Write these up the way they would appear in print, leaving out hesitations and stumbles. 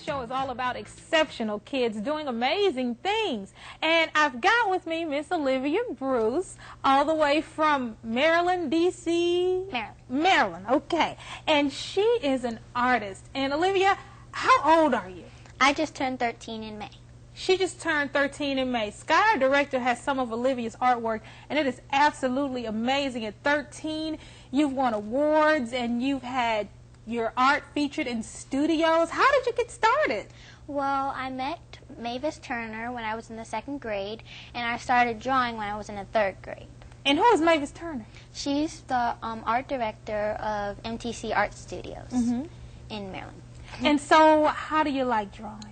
show is all about exceptional kids doing amazing things. And I've got with me Miss Olivia Bruce, all the way from Maryland, D.C. Maryland, okay. And she is an artist. And Olivia, how old are you? I just turned 13 in May. She just turned 13 in May. Sky, our director, has some of Olivia's artwork, and it is absolutely amazing. At 13, you've won awards, and you've had your art featured in studios. How did you get started? Well, I met Mavis Turner when I was in the 2nd grade, and I started drawing when I was in the 3rd grade. And who is Mavis Turner? She's the art director of MTC Art Studios in Maryland. And so, how do you like drawing?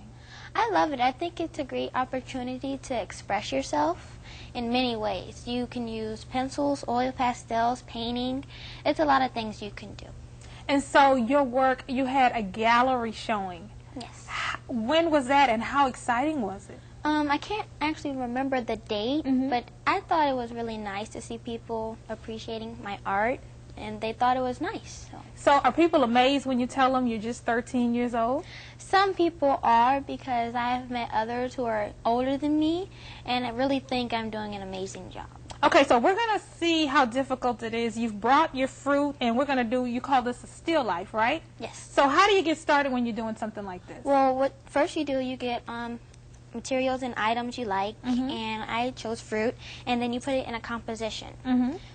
I love it. I think it's a great opportunity to express yourself in many ways. You can use pencils, oil pastels, painting. It's a lot of things you can do. And so your work, you had a gallery showing. Yes. When was that and how exciting was it? I can't actually remember the date, but I thought it was really nice to see people appreciating my art, and they thought it was nice. So are people amazed when you tell them you're just 13 years old? Some people are, because I have met others who are older than me, and I really think I'm doing an amazing job. Okay, so we're going to see how difficult it is. You've brought your fruit, and we're going to do, you call this a still life, right? Yes. So how do you get started when you're doing something like this? Well, first you do, you get materials and items you like, and I chose fruit, and then you put it in a composition.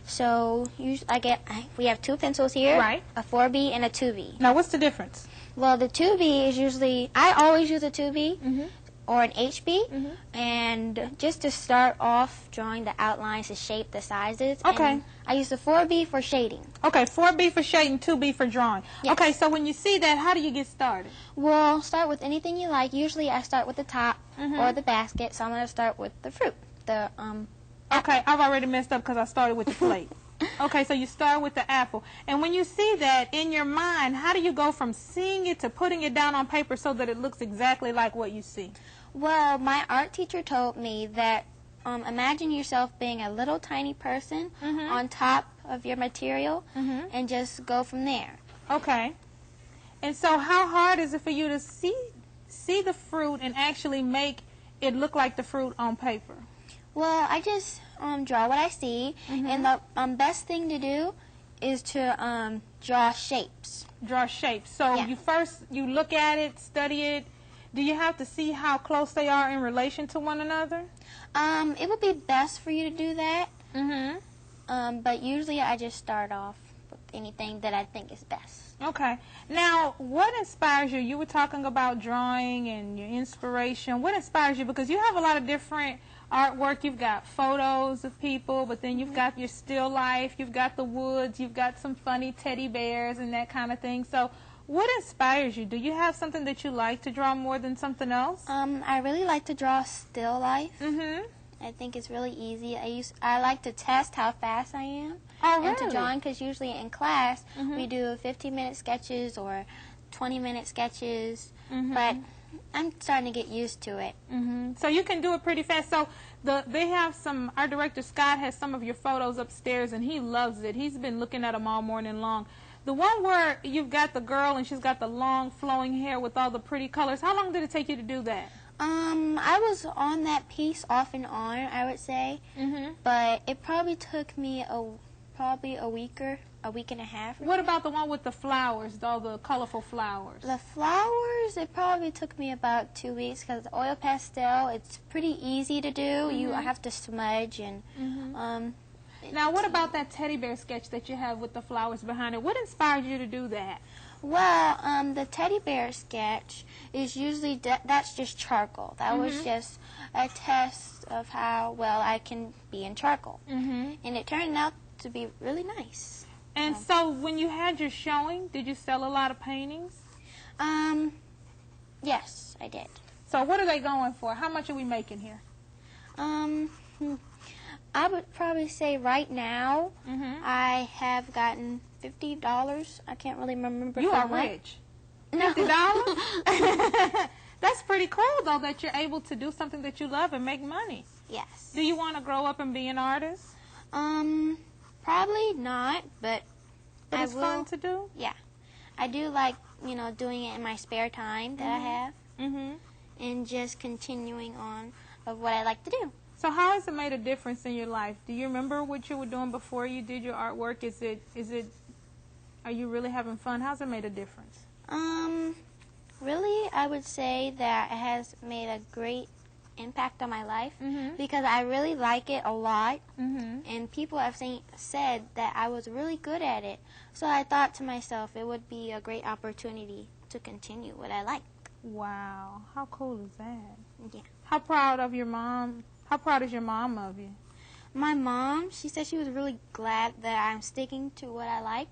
So we have 2 pencils here, right? A 4B and a 2B. Now, what's the difference? Well, the 2B is usually, I always use a 2B or an HB, and just to start off drawing the outlines, the shape, the sizes. Okay. And I use the 4B for shading. Okay, 4B for shading, 2B for drawing. Yes. Okay, so when you see that, how do you get started? Well, start with anything you like. Usually I start with the top or the basket, so I'm going to start with the fruit. Okay, I've already messed up because I started with the plate. Okay, so you start with the apple. And when you see that in your mind, how do you go from seeing it to putting it down on paper so that it looks exactly like what you see? Well, my art teacher told me that imagine yourself being a little tiny person on top of your material and just go from there. Okay. And so how hard is it for you to see the fruit and actually make it look like the fruit on paper? Well, I just draw what I see, and the best thing to do is to draw shapes. Draw shapes. So you look at it, study it. Do you have to see how close they are in relation to one another? It would be best for you to do that. But usually I just start off with anything that I think is best. Okay. Now, what inspires you? You were talking about drawing and your inspiration. What inspires you? Because you have a lot of different artwork. You've got photos of people, but then you've got your still life, you've got the woods, you've got some funny teddy bears and that kind of thing. So what inspires you? Do you have something that you like to draw more than something else? I really like to draw still life. I think it's really easy. I like to test how fast I am into drawing, because usually in class we do 15-minute sketches or 20-minute sketches, but I'm starting to get used to it. So you can do it pretty fast. So our director Scott has some of your photos upstairs, and he loves it. He's been looking at them all morning long. The one where you've got the girl and she's got the long flowing hair with all the pretty colors, how long did it take you to do that? I was on that piece off and on, I would say, but it probably took me probably a week and a half. What about the one with the flowers, all the colorful flowers? The flowers, it probably took me about 2 weeks, because the oil pastel, it's pretty easy to do. You have to smudge and. Now, what about that teddy bear sketch that you have with the flowers behind it? What inspired you to do that? Well, the teddy bear sketch is usually, that's just charcoal. That was just a test of how well I can be in charcoal. And it turned out to be really nice. And so when you had your showing, did you sell a lot of paintings? Yes, I did. So what are they going for? How much are we making here? I would probably say right now I have gotten $50. I can't really remember. You are rich. No. $50? That's pretty cool, though, that you're able to do something that you love and make money. Yes. Do you want to grow up and be an artist? Probably not, but it's fun to do? Yeah. I do like, doing it in my spare time that I have. and just continuing on of what I like to do. So how has it made a difference in your life? Do you remember what you were doing before you did your artwork? Are you really having fun? How's it made a difference? Really, I would say that it has made a great impact on my life because I really like it a lot, and people have said that I was really good at it. So I thought to myself it would be a great opportunity to continue what I like. Wow, how cool is that? Yeah. How proud of your mom? How proud is your mom of you? My mom, she said she was really glad that I'm sticking to what I like.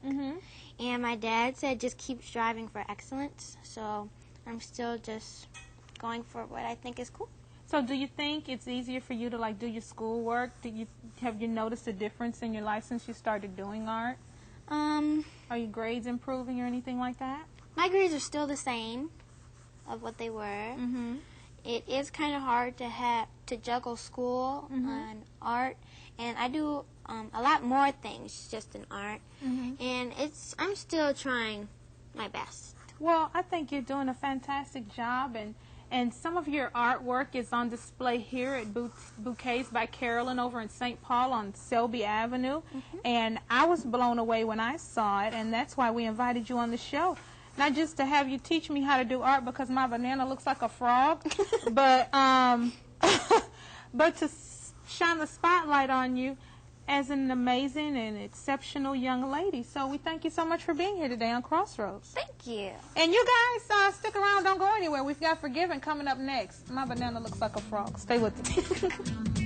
And my dad said just keep striving for excellence. So I'm still just going for what I think is cool. So do you think it's easier for you to like do your schoolwork? Have you noticed a difference in your life since you started doing art? Are your grades improving or anything like that? My grades are still the same of what they were. It is kind of hard to juggle school and art, and I do a lot more things just in art, and I'm still trying my best. Well, I think you're doing a fantastic job, and some of your artwork is on display here at Bouquets by Carolyn over in St. Paul on Selby Avenue, and I was blown away when I saw it, and that's why we invited you on the show. Not just to have you teach me how to do art because my banana looks like a frog, but but to shine the spotlight on you as an amazing and exceptional young lady. So we thank you so much for being here today on Crossroads. Thank you. And you guys stick around, don't go anywhere. We've got Forgiven coming up next. My banana looks like a frog. Stay with us.